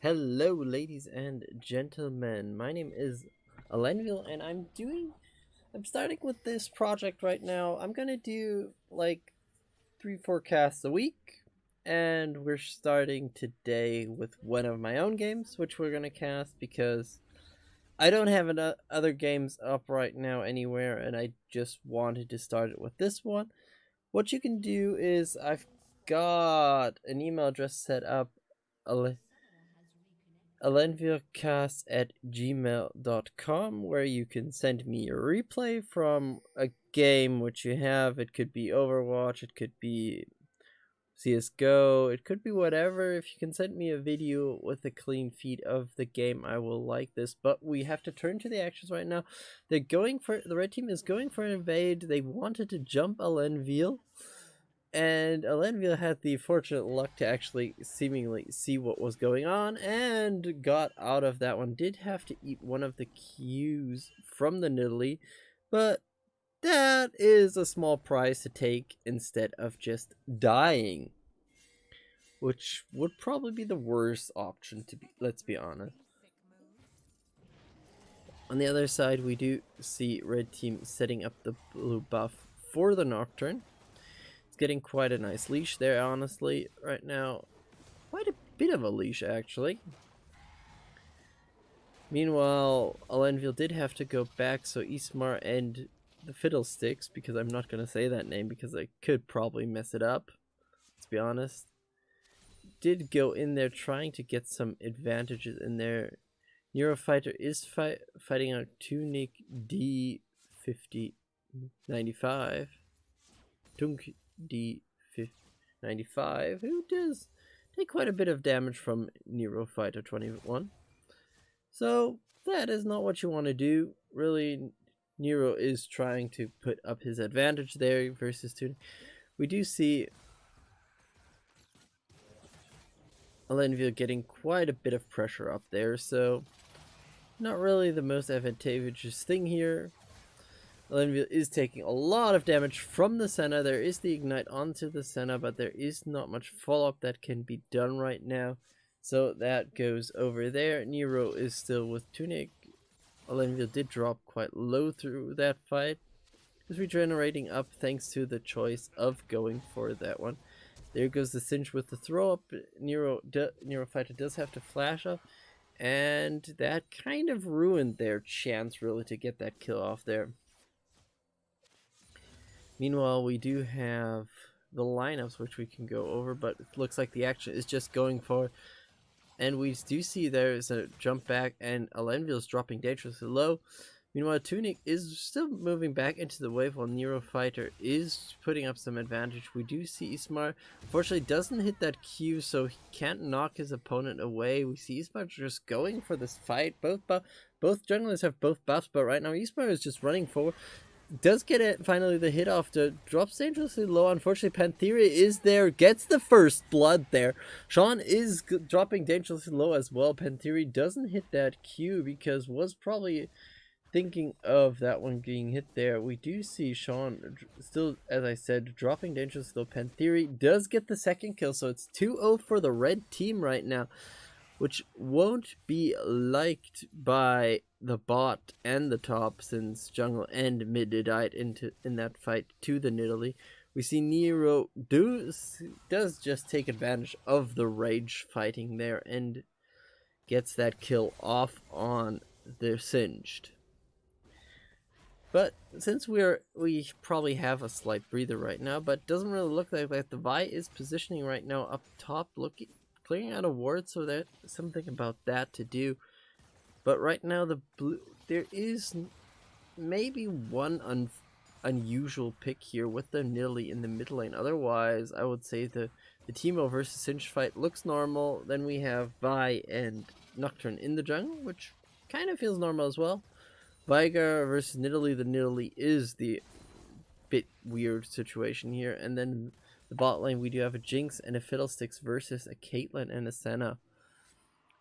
Hello, ladies and gentlemen. My name is Alenvil, and I'm starting with this project right now. I'm gonna do like three forecasts a week, and we're starting today with one of my own games, which we're gonna cast because I don't have other games up right now anywhere, and I just wanted to start it with this one. What you can do is I've got an email address set up, alenvilcast at gmail.com, where you can send me a replay from a game which you have. It could be Overwatch, it could be CSGO, it could be whatever. If you can send me a video with a clean feed of the game, I will like this. But we have to turn to the actions right now. The red team is going for an invade. They wanted to jump Alenvil, and Alenvil had the fortunate luck to actually seemingly see what was going on and got out of that one. Did have to eat one of the cues from the Nidalee, but that is a small price to take instead of just dying, which would probably be the worst option, to be, let's be honest. On the other side, we do see red team setting up the blue buff for the Nocturne. Getting quite a nice leash there, honestly, right now. Quite a bit of a leash, actually. Meanwhile, Alenvil did have to go back, so Ismar and the Fiddlesticks, because I'm not going to say that name because I could probably mess it up, let's be honest, did go in there trying to get some advantages in there. Neurofighter is fighting out Tunic D5095. Tunic D95, who does take quite a bit of damage from Neurofighter 21. So that is not what you want to do. Really, Nero is trying to put up his advantage there versus Tunic. We do see Alenvil getting quite a bit of pressure up there, so not really the most advantageous thing here. Alenvil is taking a lot of damage from the Senna. There is the Ignite onto the Senna, but there is not much follow-up that can be done right now. So that goes over there. Nero is still with Tunic. Alenvil did drop quite low through that fight. Is regenerating up thanks to the choice of going for that one. There goes the cinch with the throw up. Nero Fighter does have to flash up, and that kind of ruined their chance really to get that kill off there. Meanwhile, we do have the lineups which we can go over, but it looks like the action is just going for, and we do see there's a jump back and Alenvil is dropping dangerously low. Meanwhile, Tunic is still moving back into the wave while Nero Fighter is putting up some advantage. We do see Ismar unfortunately doesn't hit that Q, so he can't knock his opponent away. We see Ismar just going for this fight. Both junglers have both buffs, but right now Ismar is just running forward. Does get it finally, the hit off to drops dangerously low. Unfortunately, Pantheria is there, gets the first blood there. Sean is dropping dangerously low as well. Pantheria doesn't hit that Q because was probably thinking of that one being hit there. We do see Sean still, as I said, dropping dangerously low. Pantheria does get the second kill, so it's 2-0 for the red team right now, which won't be liked by the bot and the top, since jungle and mid died in that fight to the Nidalee. We see Nero does just take advantage of the rage fighting there and gets that kill off on the Singed. But since we probably have a slight breather right now, but doesn't really look like that. The Vi is positioning right now up top, clearing out a ward, so there's something about that to do. But right now, there is maybe one unusual pick here with the Nidalee in the mid lane. Otherwise, I would say the Teemo versus Sinch fight looks normal. Then we have Vi and Nocturne in the jungle, which kind of feels normal as well. Veigar versus Nidalee. The Nidalee is the bit weird situation here. And then the bot lane, we do have a Jinx and a Fiddlesticks versus a Caitlyn and a Senna.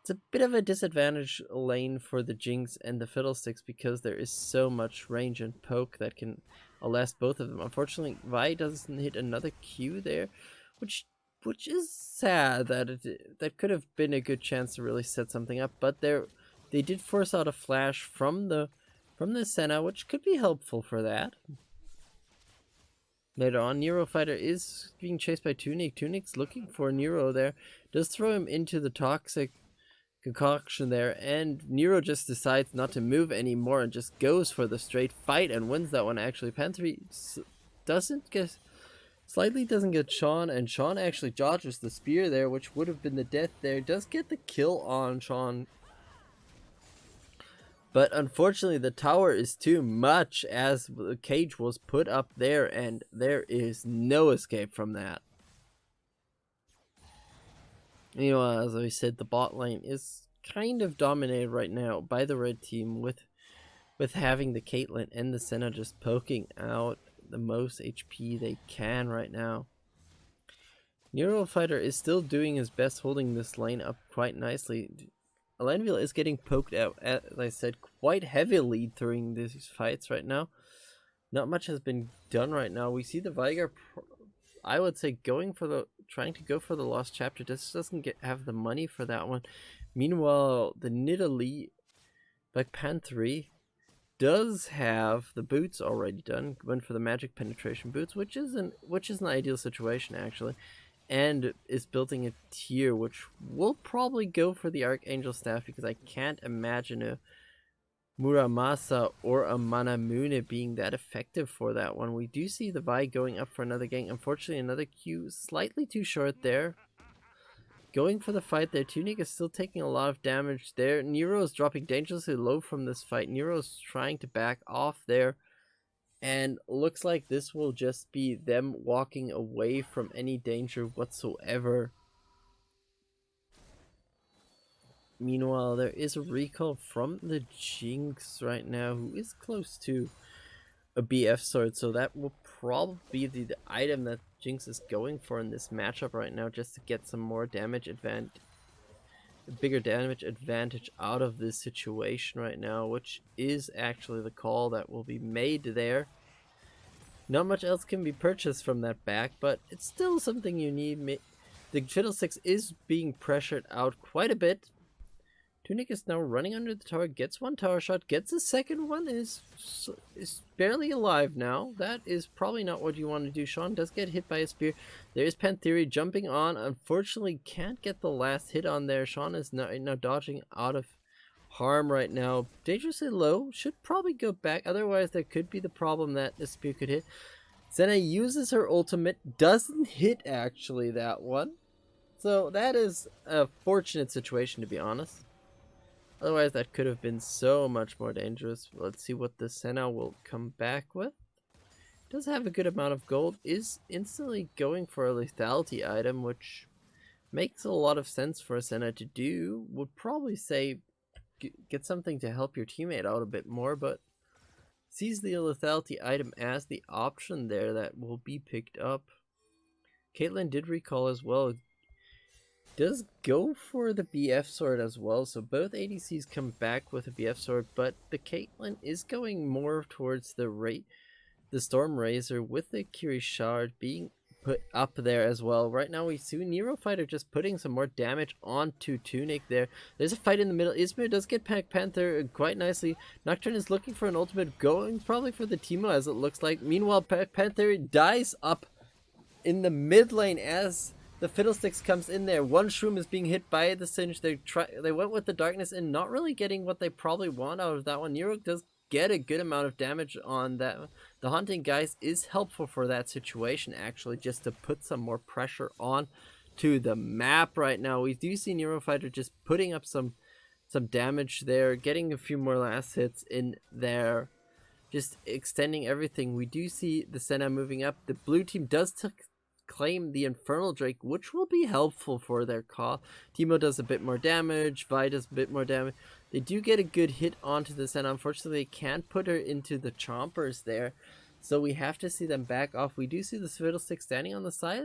It's a bit of a disadvantage lane for the Jinx and the Fiddlesticks because there is so much range and poke that can last both of them. Unfortunately, Vi doesn't hit another Q there, which which is sad that that could have been a good chance to really set something up, but they did force out a flash from the Senna, which could be helpful for that. Later on, Nero Fighter is being chased by Tunic. Tunic's looking for Nero there, does throw him into the toxic concoction there, and Nero just decides not to move anymore and just goes for the straight fight and wins that one. Actually, Panther doesn't get Sean, and Sean actually dodges the spear there, which would have been the death there. Does get the kill on Sean, but unfortunately the tower is too much as the cage was put up there, and there is no escape from that. You know, as I said, the bot lane is kind of dominated right now by the red team with having the Caitlyn and the Senna just poking out the most HP they can right now. Nero Fighter is still doing his best, holding this lane up quite nicely. Alenvil is getting poked out, as I said, quite heavily during these fights right now. Not much has been done right now. We see the Vigar, I would say, trying to go for the Lost Chapter. Just doesn't have the money for that one. Meanwhile, the Nidalee Black Panther does have the boots already done. Went for the magic penetration boots, which is an ideal situation actually, and is building a tier which will probably go for the Archangel Staff, because I can't imagine a Muramasa or a Manamune being that effective for that one. We do see the Vi going up for another gang. Unfortunately, another Q slightly too short there. Going for the fight there. Tunic is still taking a lot of damage there. Nero is dropping dangerously low from this fight. Nero is trying to back off there. And looks like this will just be them walking away from any danger whatsoever. Meanwhile, there is a recall from the Jinx right now, who is close to a BF sword, so that will probably be the item that Jinx is going for in this matchup right now, just to get some more damage advantage, a bigger damage advantage out of this situation right now, which is actually the call that will be made there. Not much else can be purchased from that back, but it's still something you need. The Fiddlesticks is being pressured out quite a bit. Tunic is now running under the tower, gets one tower shot, gets a second one, is barely alive now. That is probably not what you want to do. Sean does get hit by a spear. There's Pantheri jumping on. Unfortunately, can't get the last hit on there. Sean is now dodging out of harm right now. Dangerously low. Should probably go back. Otherwise, there could be the problem that the spear could hit. Senna uses her ultimate. Doesn't hit, actually, that one. So that is a fortunate situation, to be honest. Otherwise, that could have been so much more dangerous. Let's see what the Senna will come back with. Does have a good amount of gold. Is instantly going for a lethality item, which makes a lot of sense for a Senna to do. Would probably say get something to help your teammate out a bit more, but sees the lethality item as the option there that will be picked up. Caitlyn did recall as well. Does go for the BF sword as well, so both ADCs come back with a BF sword, but the Caitlyn is going more towards the Storm Razor with the Kiri Shard being put up there as well. Right now we see Nero Fighter just putting some more damage onto Tunic there. There's a fight in the middle. Ismir does get Panther quite nicely. Nocturne is looking for an ultimate, going probably for the Teemo as it looks like. Meanwhile, Panther dies up in the mid lane as the Fiddlesticks comes in there. One Shroom is being hit by the Singe. They went with the Darkness and not really getting what they probably want out of that one. Nero does get a good amount of damage on that. The Haunting Guys is helpful for that situation, actually, just to put some more pressure on to the map right now. We do see Nero Fighter just putting up some damage there, getting a few more last hits in there, just extending everything. We do see the Senna moving up. The blue team does claim the Infernal Drake, which will be helpful for their call. Teemo does a bit more damage, Vi does a bit more damage. They do get a good hit onto the Senna. Unfortunately, they can't put her into the chompers there, so we have to see them back off. We do see the Fiddlestick standing on the side,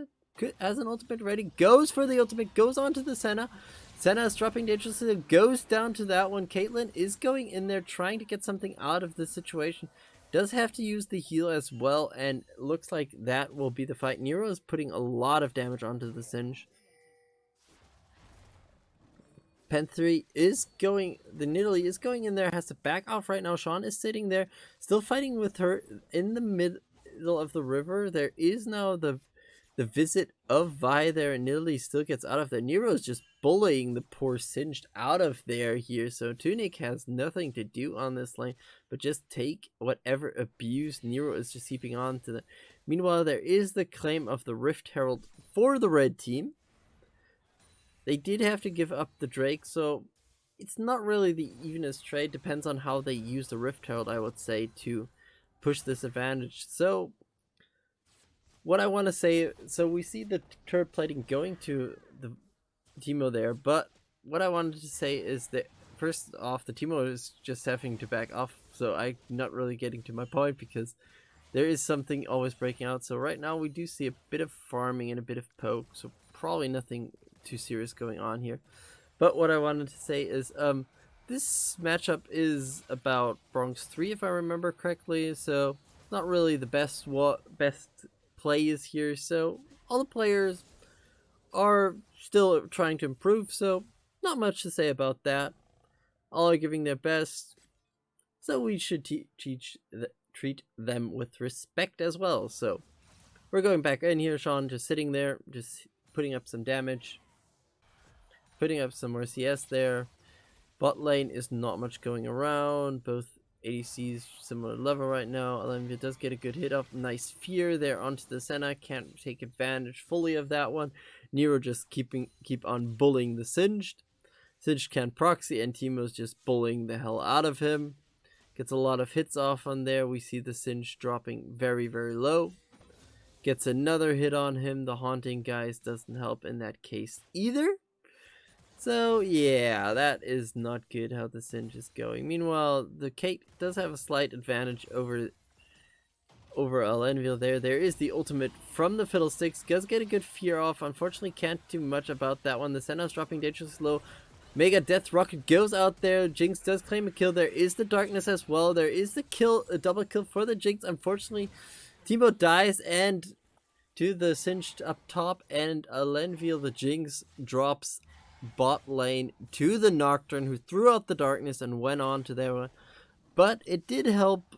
as an ultimate ready, goes for the ultimate, goes onto the Senna. Senna is dropping dangerously, goes down to that one. Caitlyn is going in there trying to get something out of the situation. does have to use the heal as well, and looks like that will be the fight. Nero is putting a lot of damage onto the Singe. Pen 3 is going, the Nidalee is going in there, has to back off right now. Sean is sitting there, still fighting with her in the middle of the river. There is now the visit of Vi there, and Nidalee still gets out of there. Nero's just bullying the poor Singed out of there here, so Tunic has nothing to do on this lane, but just take whatever abuse Nero is just heaping on to them. Meanwhile, there is the claim of the Rift Herald for the red team. They did have to give up the Drake, so it's not really the evenest trade. Depends on how they use the Rift Herald, I would say, to push this advantage. So what I want to say, so we see the turret plating going to the Teemo there, but what I wanted to say is that first off, the Teemo is just having to back off, so I'm not really getting to my point because there is something always breaking out. So right now we do see a bit of farming and a bit of poke, so probably nothing too serious going on here. But what I wanted to say is this matchup is about Bronx 3 if I remember correctly, so not really the best plays here, so all the players are still trying to improve, so not much to say about that. All are giving their best, so we should treat them with respect as well. So we're going back in here. Sean just sitting there, just putting up some damage, putting up some more CS there. Bot lane is not much going around. Both ADCs similar level right now. Alenvil does get a good hit up. Nice fear there onto the Senna. Can't take advantage fully of that one. Nero just keep on bullying the Singed. Singed can't proxy, and Teemo's just bullying the hell out of him. Gets a lot of hits off on there. We see the Singed dropping very, very low. Gets another hit on him. The Haunting guys doesn't help in that case either. So yeah, that is not good how the Singe is going. Meanwhile, the Kate does have a slight advantage over Alenvil there. There is the ultimate from the Fiddlesticks. Does get a good fear off. Unfortunately, can't do much about that one. The Senna's dropping dangerously low. Mega Death Rocket goes out there. Jinx does claim a kill. There is the Darkness as well. There is the kill, a double kill for the Jinx. Unfortunately, Teemo dies and to the Singed up top, and Alenvil, the Jinx, drops bot lane to the Nocturne, who threw out the Darkness and went on to their one. But it did help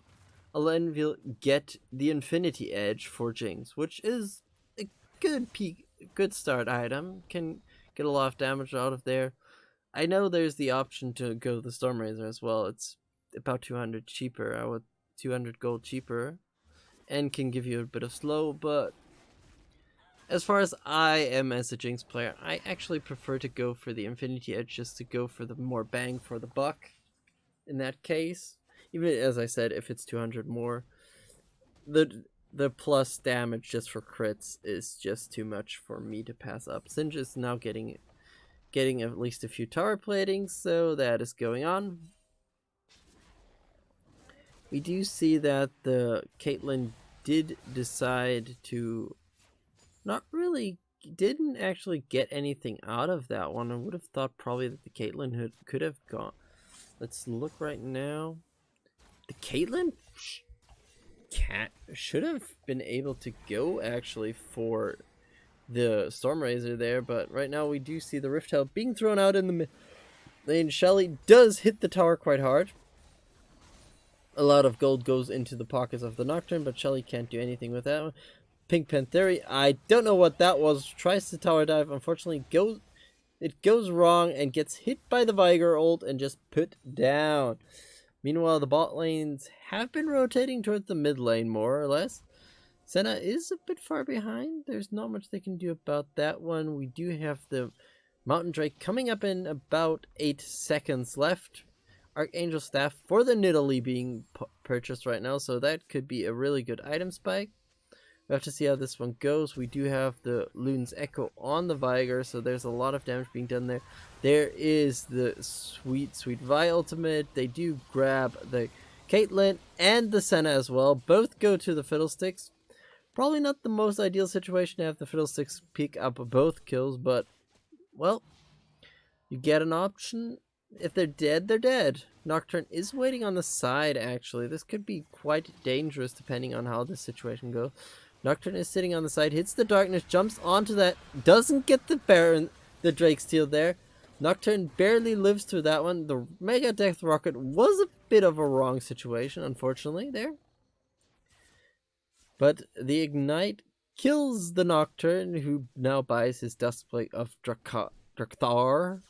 Alenvil get the Infinity Edge for Jinx, which is a good start item. Can get a lot of damage out of there. I know there's the option to go the Stormrazor as well. It's about 200 cheaper, 200 gold cheaper, and can give you a bit of slow, but as far as I am as a Jinx player, I actually prefer to go for the Infinity Edge just to go for the more bang for the buck in that case. Even as I said, if it's 200 more, the plus damage just for crits is just too much for me to pass up. Singe is now getting at least a few tower platings, so that is going on. We do see that the Caitlyn did decide to didn't actually get anything out of that one. I would have thought probably that the Caitlyn could have gone. Let's look right now. The Caitlyn should have been able to go actually for the Stormrazor there, but right now we do see the Rift Herald being thrown out in the mid lane. Shelly does hit the tower quite hard. A lot of gold goes into the pockets of the Nocturne, but Shelly can't do anything with that one. Pink Pantheri, I don't know what that was. Tries to tower dive. Unfortunately, it goes wrong and gets hit by the Viger ult and just put down. Meanwhile, the bot lanes have been rotating towards the mid lane more or less. Senna is a bit far behind. There's not much they can do about that one. We do have the Mountain Drake coming up in about 8 seconds left. Archangel Staff for the Nidalee being purchased right now, so that could be a really good item spike. We have to see how this one goes. We do have the Loon's Echo on the Viger, so there's a lot of damage being done there. There is the sweet Vi ultimate. They do grab the Caitlyn and the Senna as well. Both go to the Fiddlesticks. Probably not the most ideal situation to have the Fiddlesticks pick up both kills, but, well, you get an option. If they're dead, they're dead. Nocturne is waiting on the side, actually. This could be quite dangerous depending on how this situation goes. Nocturne is sitting on the side, hits the darkness, jumps onto that, doesn't get the Baron, the Drakesteel there. Nocturne barely lives through that one. The Mega Death Rocket was a bit of a wrong situation, unfortunately, there. But the Ignite kills the Nocturne, who now buys his Dustplate of Drakthar,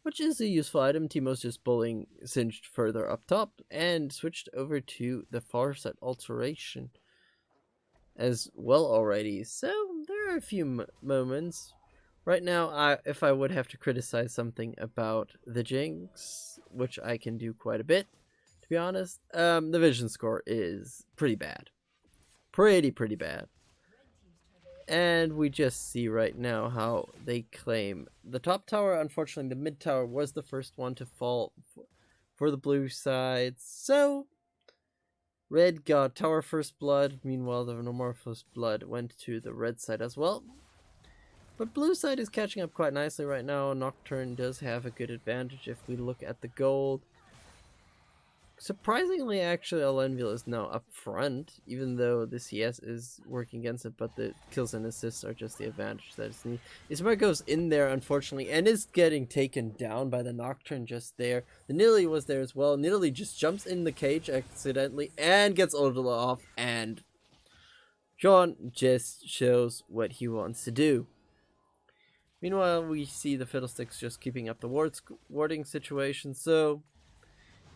which is a useful item. Teemo's just bullying Singed further up top and switched over to the Farsight Alteration as well already. So there are a few moments. Right now, if I would have to criticize something about the Jinx, which I can do quite a bit, to be honest, the vision score is pretty bad. Pretty bad. And we just see right now how they claim the top tower. Unfortunately, the mid tower was the first one to fall for the blue side. So, red got tower first blood. Meanwhile, the normal first blood went to the red side as well. But blue side is catching up quite nicely right now. Nocturne does have a good advantage if we look at the gold. Surprisingly, actually, Alenvil is now up front, even though the CS is working against it, but the kills and assists are just the advantage that it's needed. Ismar goes in there, unfortunately, and is getting taken down by the Nocturne just there. The Nidalee was there as well. Nidalee just jumps in the cage accidentally and gets ulted off, and Sean just shows what he wants to do. Meanwhile, we see the Fiddlesticks just keeping up the warding situation, so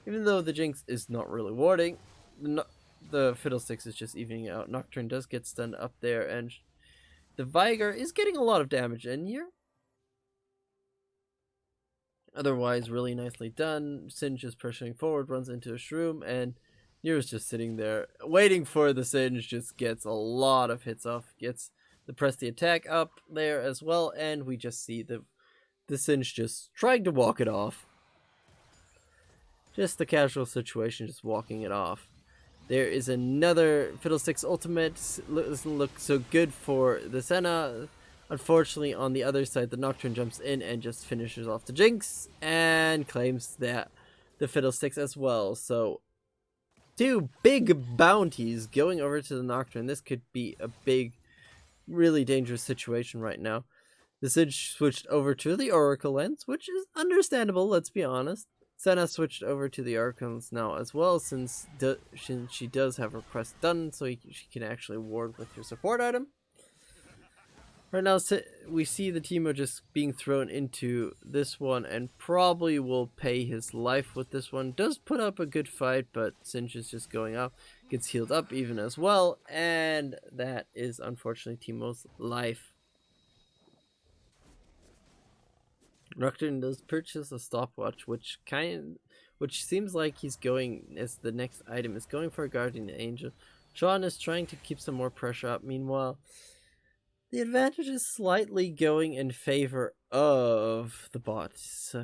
even though the Jinx is not really warding, the Fiddlesticks is just evening out. Nocturne does get stunned up there, and the Viger is getting a lot of damage in here. Otherwise, really nicely done. Singe is pushing forward, runs into a Shroom, and Nero's just sitting there waiting for the Singe. Just gets a lot of hits off, gets the press the attack up there as well, and we just see the Singe just trying to walk it off. Just the casual situation, just walking it off. There is another Fiddlesticks ultimate. Doesn't look so good for the Senna. Unfortunately, on the other side, the Nocturne jumps in and just finishes off the Jinx and claims that the Fiddlesticks as well. So, two big bounties going over to the Nocturne. This could be a big, really dangerous situation right now. The Sage switched over to the Oracle Lens, which is understandable, let's be honest. Senna switched over to the Archons now as well, since she does have her quest done, so she can actually ward with her support item. Right now, we see the Teemo just being thrown into this one, and probably will pay his life with this one. Does put up a good fight, but Singe is just going up, gets healed up even as well, and that is unfortunately Teemo's life. Nocturne does purchase a stopwatch, which seems like he's going as the next item is going for a Guardian Angel. Sean is trying to keep some more pressure up. Meanwhile, the advantage is slightly going in favor of the bots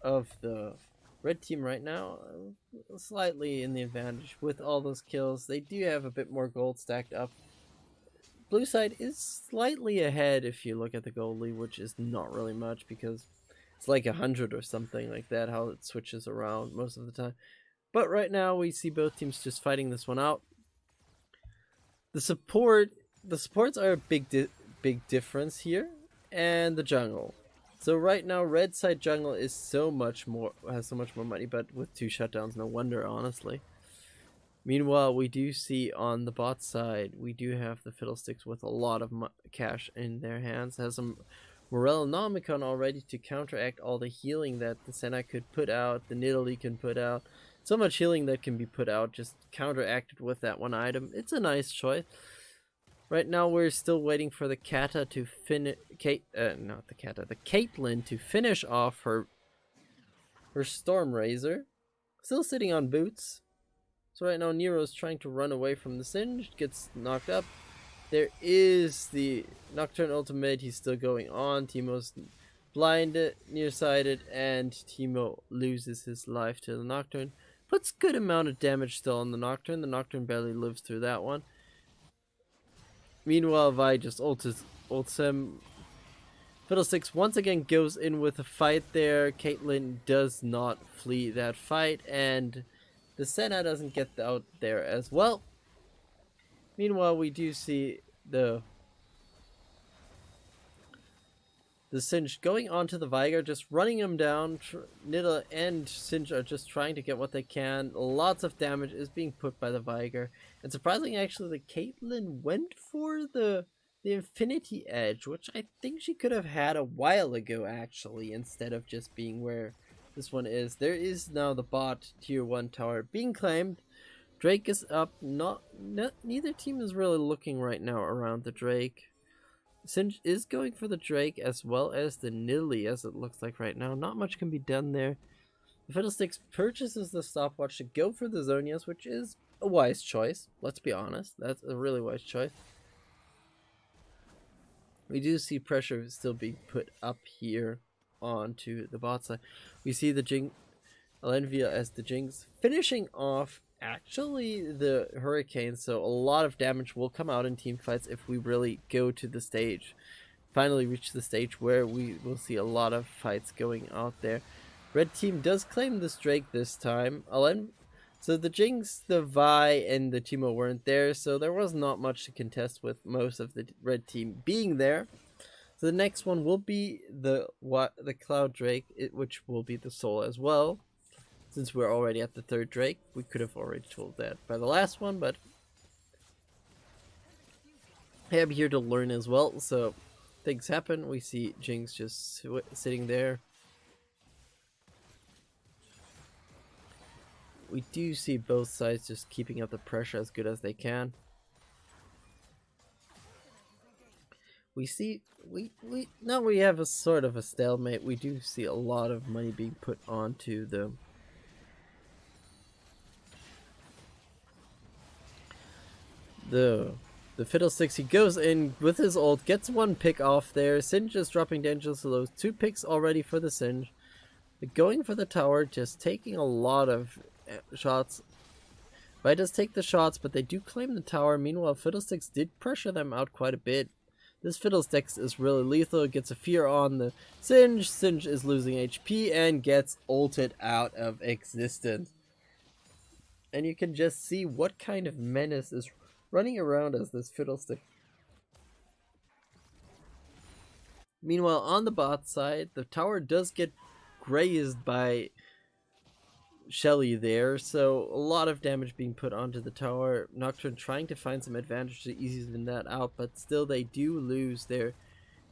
of the red team right now. Slightly in the advantage with all those kills. They do have a bit more gold stacked up. Blue side is slightly ahead if you look at the gold lead, which is not really much because it's like 100 or something like that, how it switches around most of the time. But right now, we see both teams just fighting this one out. The supports are a big difference here, and the jungle. So right now, red side jungle is has so much more money, but with 2 shutdowns, no wonder, honestly. Meanwhile, we do see on the bot side, we do have the Fiddlesticks with a lot of cash in their hands. Has some Morellonomicon already to counteract all the healing that the Senna could put out, the Nidalee can put out. So much healing that can be put out, just counteracted with that one item. It's a nice choice. Right now, we're still waiting for the Caitlyn to finish off her Storm Razor. Still sitting on boots. So right now, Nero's trying to run away from the Singe, gets knocked up. There is the Nocturne ultimate, he's still going on. Teemo's blinded, nearsighted, and Teemo loses his life to the Nocturne. Puts good amount of damage still on the Nocturne. The Nocturne barely lives through that one. Meanwhile, Vi just ults him. Fiddlesticks once again goes in with a fight there. Caitlyn does not flee that fight, and the Senna doesn't get out there as well. Meanwhile, we do see the Singe going onto the Viger, just running him down. Nidalee and Singe are just trying to get what they can. Lots of damage is being put by the Viger. And surprisingly, actually, the Caitlyn went for the Infinity Edge, which I think she could have had a while ago, actually, instead of just being where this one is. There is now the bot tier 1 tower being claimed. Drake is up. Neither team is really looking right now around the Drake. Singe is going for the Drake as well as the Nidalee, as it looks like right now. Not much can be done there. The Fiddlesticks purchases the stopwatch to go for the Zonias, which is a wise choice. Let's be honest. That's a really wise choice. We do see pressure still being put up here onto the bot side. We see the Alenvil as the Jinx finishing off actually the Hurricane, so a lot of damage will come out in team fights if we really go to the stage. Finally reach the stage where we will see a lot of fights going out there. Red team does claim this Drake this time. So the Jinx, the Vi, and the Teemo weren't there, so there was not much to contest with most of the red team being there. So the next one will be the Cloud Drake, which will be the Soul as well. Since we're already at the third Drake, we could have already told that by the last one, but I'm here to learn as well, so things happen. We see Jinx just sitting there. We do see both sides just keeping up the pressure as good as they can. We see, now we have a sort of a stalemate. We do see a lot of money being put onto the Fiddlesticks. He goes in with his ult, gets one pick off there. Singe is dropping dangerously low. 2 picks already for the Singe. Going for the tower, just taking a lot of shots. Vi does take the shots, but they do claim the tower. Meanwhile, Fiddlesticks did pressure them out quite a bit. This Fiddlesticks is really lethal. Gets a fear on the Singe. Singe is losing HP and gets ulted out of existence. And you can just see what kind of menace is running around as this Fiddlestick. Meanwhile, on the bot side, the tower does get grazed by Shelly there, so a lot of damage being put onto the tower. Nocturne trying to find some advantage to easing that out, but still they do lose their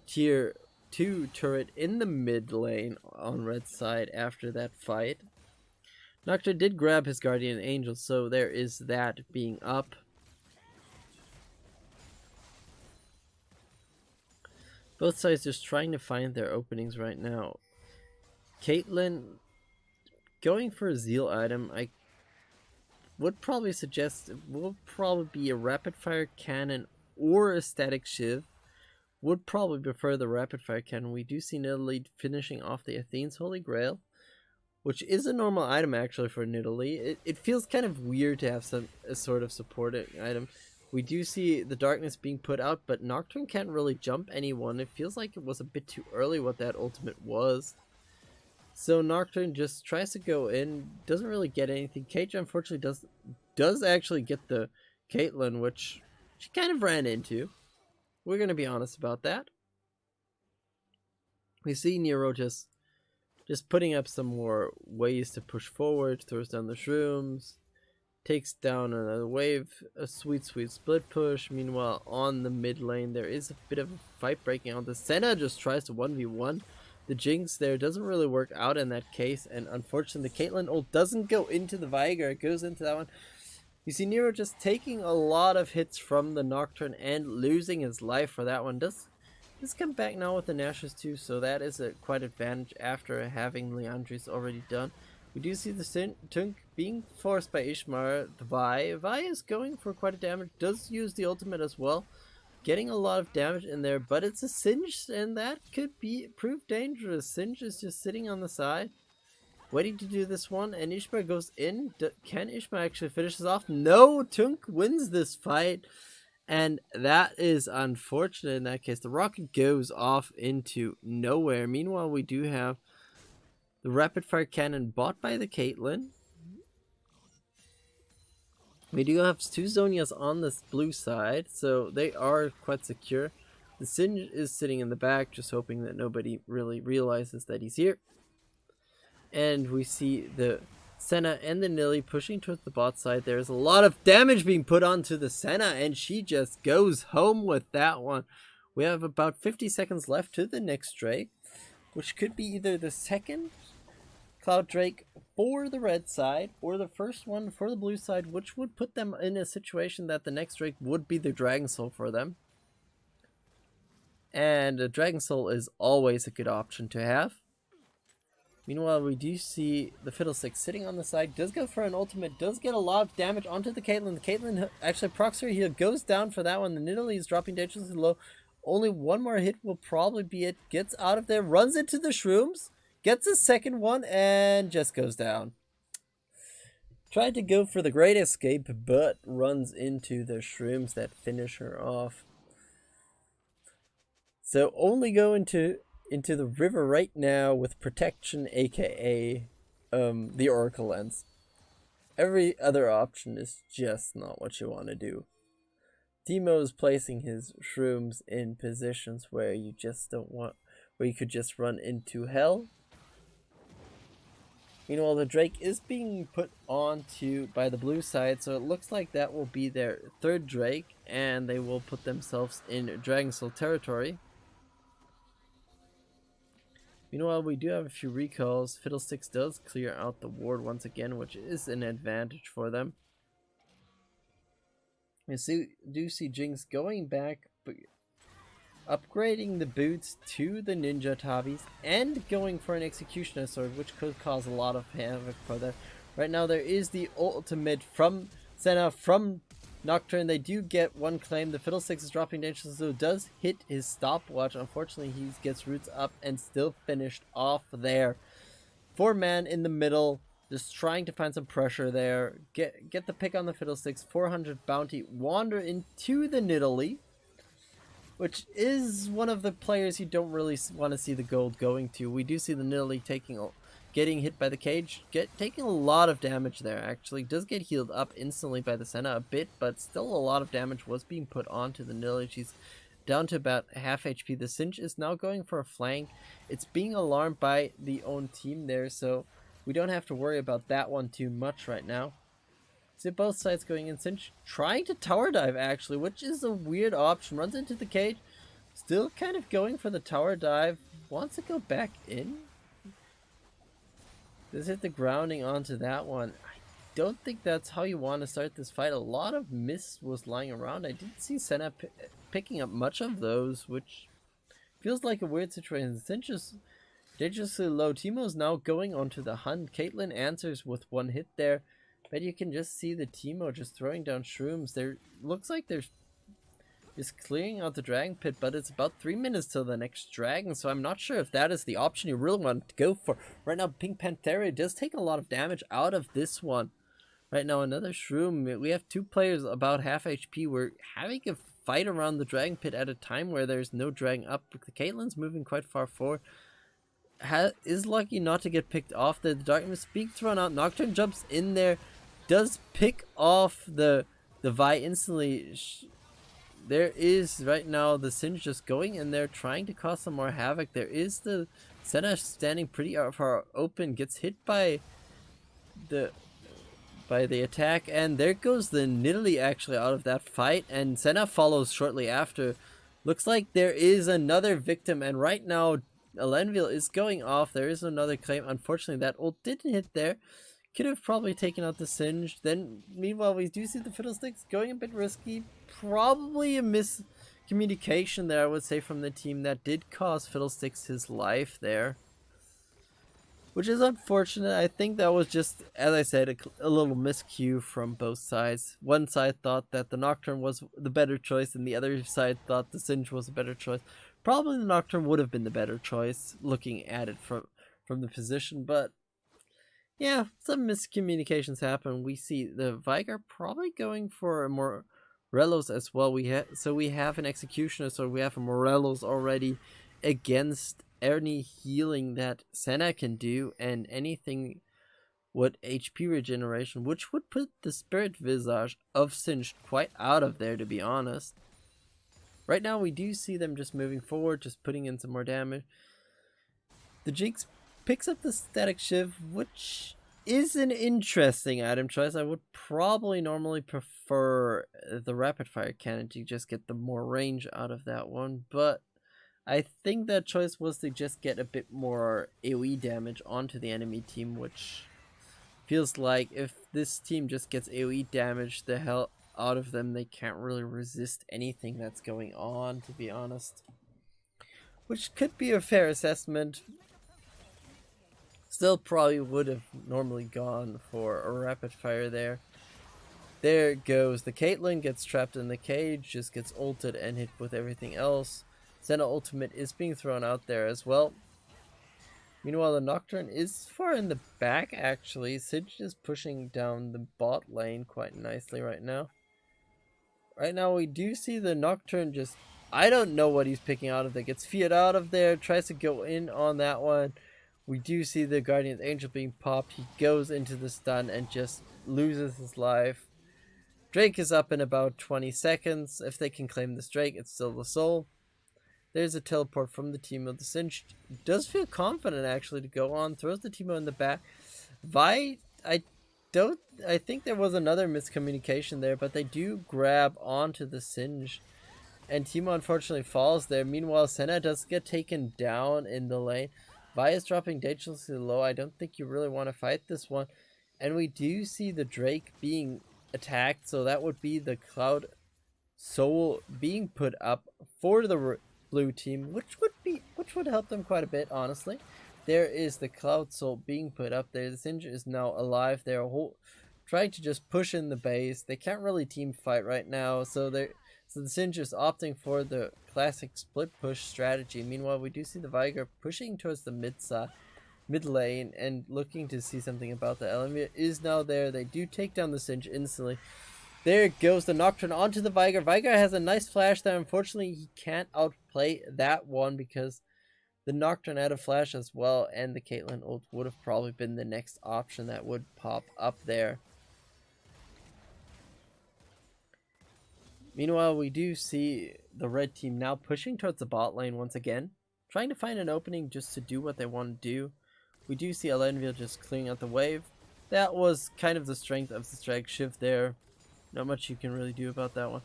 tier 2 turret in the mid lane on red side after that fight. Nocturne did grab his Guardian Angel, so there is that being up. Both sides just trying to find their openings right now. Caitlyn going for a Zeal item, I would probably suggest it will probably be a rapid fire cannon or a static shiv. Would probably prefer the rapid fire cannon. We do see Nidalee finishing off the Athene's Holy Grail, which is a normal item actually for Nidalee. It feels kind of weird to have a sort of supporting item. We do see the darkness being put out, but Nocturne can't really jump anyone. It feels like it was a bit too early what that ultimate was. So Nocturne just tries to go in, doesn't really get anything. Cage unfortunately does actually get the Caitlyn, which she kind of ran into. We're going to be honest about that. We see Nero just putting up some more ways to push forward, throws down the shrooms, takes down another wave, a sweet split push. Meanwhile, on the mid lane, there is a bit of a fight breaking out. The Senna just tries to 1v1. The Jinx there doesn't really work out in that case, and unfortunately, the Caitlyn ult doesn't go into the Viger. It goes into that one. You see Nero just taking a lot of hits from the Nocturne and losing his life for that one. Does come back now with the Nash's too, so that is a quite advantage after having Leandri's already done. We do see the Tunk being forced by Ishmar. The Vi is going for quite a damage, does use the ultimate as well, getting a lot of damage in there, but it's a Singe, and that could prove dangerous. Singe is just sitting on the side, waiting to do this one, and Ishmar goes in. Can Ishmar actually finish this off? No, Tunk wins this fight, And that is unfortunate in that case. The rocket goes off into nowhere. Meanwhile, we do have the rapid fire cannon bought by the Caitlyn. We do have two Zonias on this blue side, so they are quite secure. The Singe is sitting in the back, just hoping that nobody really realizes that he's here. And we see the Senna and the Nilly pushing towards the bot side. There's a lot of damage being put onto the Senna, and she just goes home with that one. We have about 50 seconds left to the next Drake, which could be either the second Cloud Drake for the red side or the first one for the blue side, which would put them in a situation that the next Drake would be the Dragon Soul for them. And a Dragon Soul is always a good option to have. Meanwhile, we do see the Fiddlesticks sitting on the side, does go for an ultimate, does get a lot of damage onto the Caitlyn. The Caitlyn actually procs her, he goes down for that one. The Nidalee is dropping dangerously low. Only one more hit will probably be it. Gets out of there, runs into the Shrooms, gets a second one, and just goes down. Tried to go for the great escape, but runs into the Shrooms that finish her off. So only go into the river right now with protection, aka the Oracle Lens. Every other option is just not what you want to do. Timo is placing his Shrooms in positions where you just don't want, where you could just run into hell. Meanwhile, the Drake is being put onto by the blue side, so it looks like that will be their third Drake, and they will put themselves in Dragon Soul territory. Meanwhile, we do have a few recalls. Fiddlesticks does clear out the ward once again, which is an advantage for them. We do see Jinx going back, upgrading the boots to the Ninja Tabis, and going for an Executioner Sword, which could cause a lot of havoc for them. Right now, there is the ultimate from Senna, from Nocturne. They do get one claim. The Fiddlesticks is dropping dangerously, so does hit his stopwatch. Unfortunately, he gets roots up and still finished off there. 4-man in the middle, just trying to find some pressure there. Get the pick on the Fiddlesticks. 400 bounty. Wander into the Nidalee, which is one of the players you don't really want to see the gold going to. We do see the Nidalee getting hit by the cage, taking a lot of damage there. Actually does get healed up instantly by the Senna a bit, but still a lot of damage was being put onto the Nidalee. She's down to about half HP. The Singe is now going for a flank. It's being alarmed by the own team there, so we don't have to worry about that one too much right now. See both sides going in. Singe trying to tower dive actually, which is a weird option. Runs into the cage, still kind of going for the tower dive. Wants to go back in. Does hit the grounding onto that one. I don't think that's how you want to start this fight. A lot of mist was lying around. I didn't see Senna picking up much of those, which feels like a weird situation. Singe is dangerously low. Timo's now going onto the hunt. Caitlyn answers with one hit there. But you can just see the Timo just throwing down Shrooms. There looks like there's just clearing out the Dragon Pit, but it's about 3 minutes till the next Dragon, so I'm not sure if that is the option you really want to go for. Right now, Pink Panthera does take a lot of damage out of this one. Right now, another Shroom. We have two players about half HP. We're having a fight around the Dragon Pit at a time where there's no Dragon up. The Caitlyn's moving quite far forward. Is lucky not to get picked off. The Darkness Speak thrown out. Nocturne jumps in there. Does pick off the Vi instantly. There is right now the Singe just going in there trying to cause some more havoc. There is the Senna standing pretty far open, gets hit by the attack, and there goes the Nidalee actually out of that fight, and Senna follows shortly after. Looks like there is another victim, and right now Alenvil is going off. There is another claim. Unfortunately, that ult didn't hit there. Could have probably taken out the Singe. Then, meanwhile, we do see the Fiddlesticks going a bit risky. Probably a miscommunication there, I would say, from the team that did cost Fiddlesticks his life there. Which is unfortunate. I think that was just, as I said, a little miscue from both sides. One side thought that the Nocturne was the better choice, and the other side thought the Singe was a better choice. Probably the Nocturne would have been the better choice, looking at it from the position, but yeah, some miscommunications happen. We see the Vigar probably going for a more Morelos as well. We have an Executioner, so we have a Morelos already against any healing that Senna can do, and anything with HP regeneration, which would put the Spirit Visage of Singed quite out of there, to be honest. Right now we do see them just moving forward, just putting in some more damage. The Jinx picks up the Static Shiv, which is an interesting item choice. I would probably normally prefer the Rapid Fire Cannon to just get the more range out of that one, but I think that choice was to just get a bit more AoE damage onto the enemy team, which feels like if this team just gets AoE damage the hell out of them, they can't really resist anything that's going on, to be honest. Which could be a fair assessment. Still probably would have normally gone for a rapid fire there. There goes the Caitlyn, gets trapped in the cage, just gets ulted and hit with everything else. Senna ultimate is being thrown out there as well. Meanwhile, the Nocturne is far in the back actually. Singed is pushing down the bot lane quite nicely right now. Right now we do see the Nocturne just, I don't know what he's picking out of there. Gets feared out of there, tries to go in on that one. We do see the Guardian's Angel being popped. He goes into the stun and just loses his life. Drake is up in about 20 seconds. If they can claim this Drake, it's still the soul. There's a teleport from the Teemo. The Singed does feel confident actually to go on. Throws the Teemo in the back. Vi, I think there was another miscommunication there, but they do grab onto the Singed. And Teemo unfortunately falls there. Meanwhile, Senna does get taken down in the lane. Vi is dropping dangerously low. I don't think you really want to fight this one. And we do see the Drake being attacked, so that would be the Cloud Soul being put up for the blue team, which would help them quite a bit, honestly. There is the Cloud Soul being put up there. The Singed is now alive. They're trying to just push in the base. They can't really team fight right now, so the Singed is opting for the classic split push strategy. Meanwhile, we do see the Viger pushing towards the mid lane and looking to see something about the Alenvil is now there. They do take down the Singed instantly. There goes the Nocturne onto the Viger. Viger has a nice flash there. Unfortunately, he can't outplay that one because the Nocturne had a flash as well, and the Caitlyn ult would have probably been the next option that would pop up there. Meanwhile, we do see the red team now pushing towards the bot lane once again, trying to find an opening just to do what they want to do. We do see Alenvil just clearing out the wave. That was kind of the strength of the Strike Shift there. Not much you can really do about that one.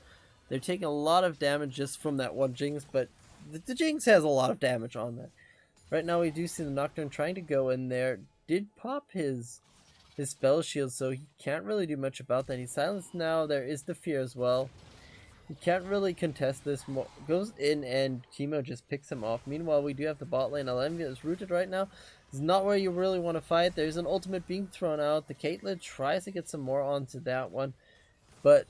They're taking a lot of damage just from that one Jinx, but the Jinx has a lot of damage on that. Right now we do see the Nocturne trying to go in there. Did pop his spell shield, so he can't really do much about that. He's silenced now. There is the fear as well. He can't really contest this. Goes in and Teemo just picks him off. Meanwhile, we do have the bot lane. Alenvil is rooted right now. It's not where you really want to fight. There's an ultimate being thrown out. The Caitlyn tries to get some more onto that one, but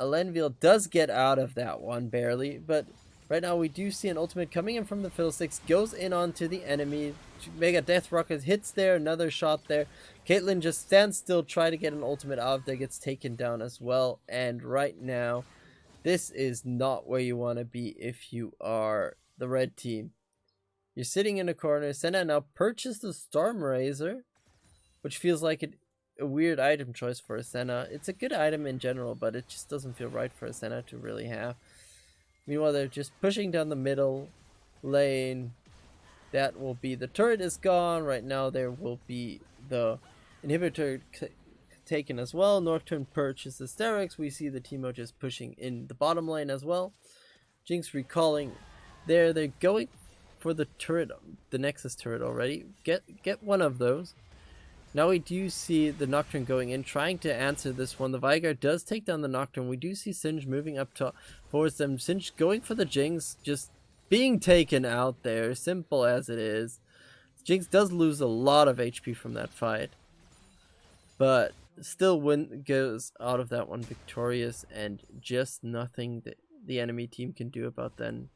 Alenvil does get out of that one barely. But right now we do see an ultimate coming in from the Fiddlesticks. Goes in onto the enemy. Mega Death Rocket hits there. Another shot there. Caitlyn just stands still, try to get an ultimate out of there. Gets taken down as well. And right now, this is not where you want to be if you are the red team. You're sitting in a corner. Senna now purchased the Storm Razor, which feels like a weird item choice for a Senna. It's a good item in general, but it just doesn't feel right for a Senna to really have. Meanwhile, they're just pushing down the middle lane. That will be the turret is gone. Right now there will be the inhibitor taken as well. Nocturne purchases Sterex. We see the Teemo just pushing in the bottom lane as well. Jinx recalling there. They're going for the turret, the Nexus turret already. Get one of those. Now we do see the Nocturne going in, trying to answer this one. The Viger does take down the Nocturne. We do see Singed moving up towards them. Singed going for the Jinx, just being taken out there. Simple as it is. Jinx does lose a lot of HP from that fight, but still goes out of that one victorious, and just nothing that the enemy team can do about then.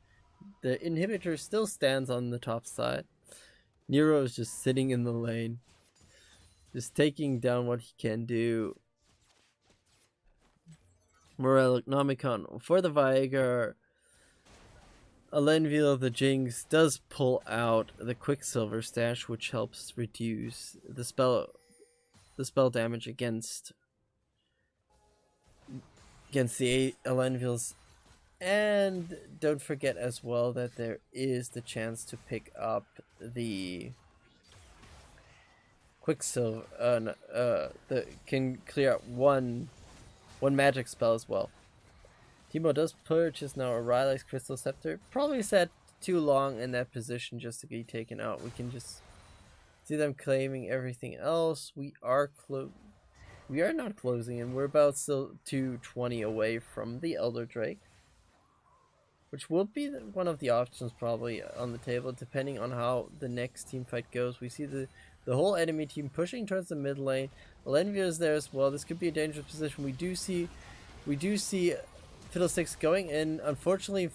The inhibitor still stands on the top side. Nero is just sitting in the lane, just taking down what he can do. Morelognomicon for the Viger. Alenvil the Jinx does pull out the Quicksilver stash, which helps reduce the spell damage against the Alenvils. And don't forget as well that there is the chance to pick up the Quicksilver that can clear out one magic spell as well. Teemo does purchase now a Riley's Crystal Scepter. Probably sat too long in that position just to be taken out. We can just see them claiming everything else. We are not closing in. We're about still 220 away from the Elder Drake, which will be one of the options probably on the table depending on how the next team fight goes. We see the whole enemy team pushing towards the mid lane. Alenvil is there as well. This could be a dangerous position. We do see Fiddlesticks going in. Unfortunately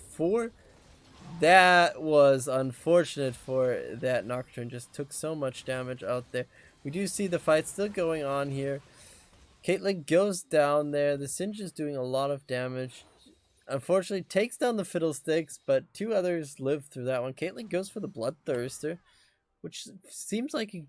that was unfortunate for that Nocturne. Just took so much damage out there. We do see the fight still going on here. Caitlyn goes down there. The Singe is doing a lot of damage. Unfortunately takes down the Fiddlesticks, but two others live through that one. Caitlyn goes for the Bloodthirster, which seems like a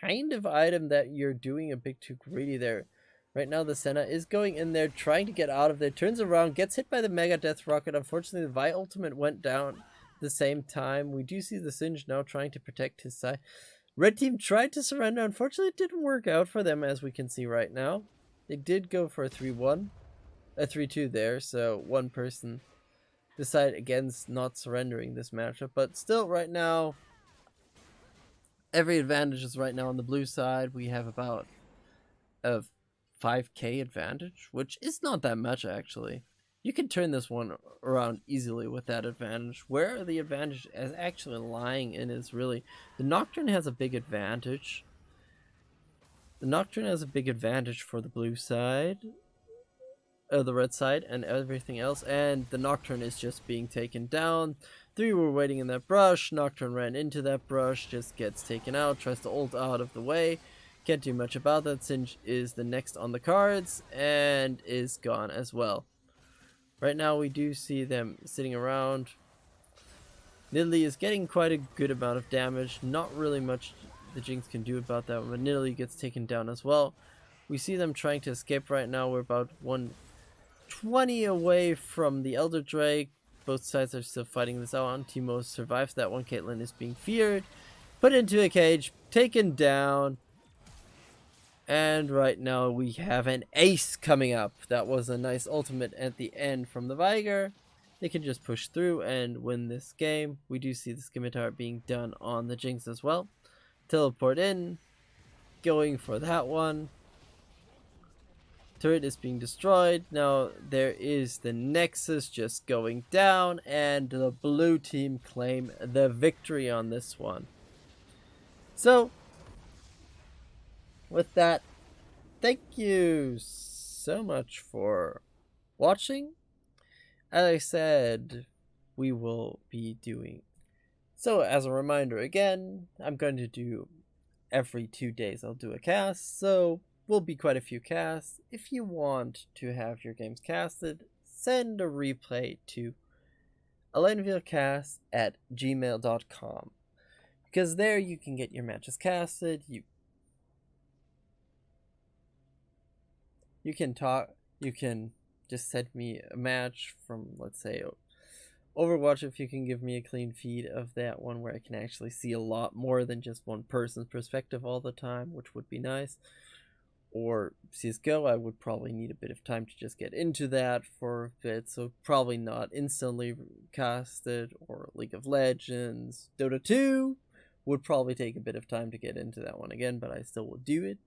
kind of item that you're doing a bit too greedy there. Right now the Senna is going in there, trying to get out of there, turns around, gets hit by the Mega Death Rocket. Unfortunately, the Vi ultimate went down at the same time. We do see the Singe now trying to protect his side. Red team tried to surrender. Unfortunately, it didn't work out for them, as we can see right now. They did go for a 3-1. A 3-2 there, so one person decided against not surrendering this matchup. But still, right now, every advantage is right now on the blue side. We have about a 5k advantage, which is not that much actually. You can turn this one around easily with that advantage. Where the advantage is actually lying in is really the Nocturne has a big advantage. The Nocturne has a big advantage for the blue side, the red side, and everything else, and the Nocturne is just being taken down. Three were waiting in that brush. Nocturne ran into that brush, just gets taken out, tries to ult out of the way. Can't do much about that. Singe is the next on the cards and is gone as well. Right now we do see them sitting around. Nidalee is getting quite a good amount of damage. Not really much the Jinx can do about that, but Nidalee gets taken down as well. We see them trying to escape right now. We're about 120 away from the Elder Drake. Both sides are still fighting this out. Teemo survives that one. Caitlyn is being feared, put into a cage, taken down. And right now we have an ace coming up. That was a nice ultimate at the end from the Viger. They can just push through and win this game. We do see the Scimitar being done on the Jinx as well. Teleport in. Going for that one. Turret is being destroyed. Now there is the Nexus just going down. And the blue team claim the victory on this one. So with that, thank you so much for watching. As I said, we will be doing. So as a reminder again, I'm going to do every 2 days I'll do a cast. So will be quite a few casts. If you want to have your games casted, send a replay to alenvilcast@gmail.com, because there you can get your matches casted. You can just send me a match from, let's say, Overwatch, if you can give me a clean feed of that one where I can actually see a lot more than just one person's perspective all the time, which would be nice. Or CSGO, I would probably need a bit of time to just get into that for a bit, so probably not instantly casted. Or League of Legends. Dota 2 would probably take a bit of time to get into that one again, but I still will do it.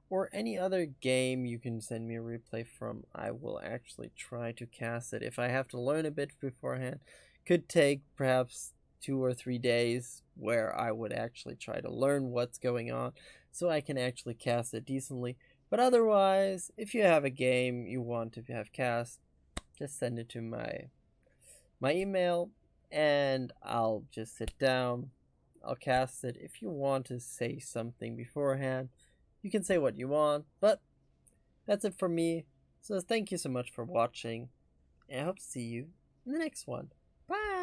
Or any other game you can send me a replay from, I will actually try to cast it. If I have to learn a bit beforehand, could take perhaps 2 or 3 days where I would actually try to learn what's going on so I can actually cast it decently. But otherwise, if you have a game you want to have cast, just send it to my email and I'll just sit down, I'll cast it. If you want to say something beforehand, you can say what you want, but that's it for me. So thank you so much for watching, and I hope to see you in the next one. Bye!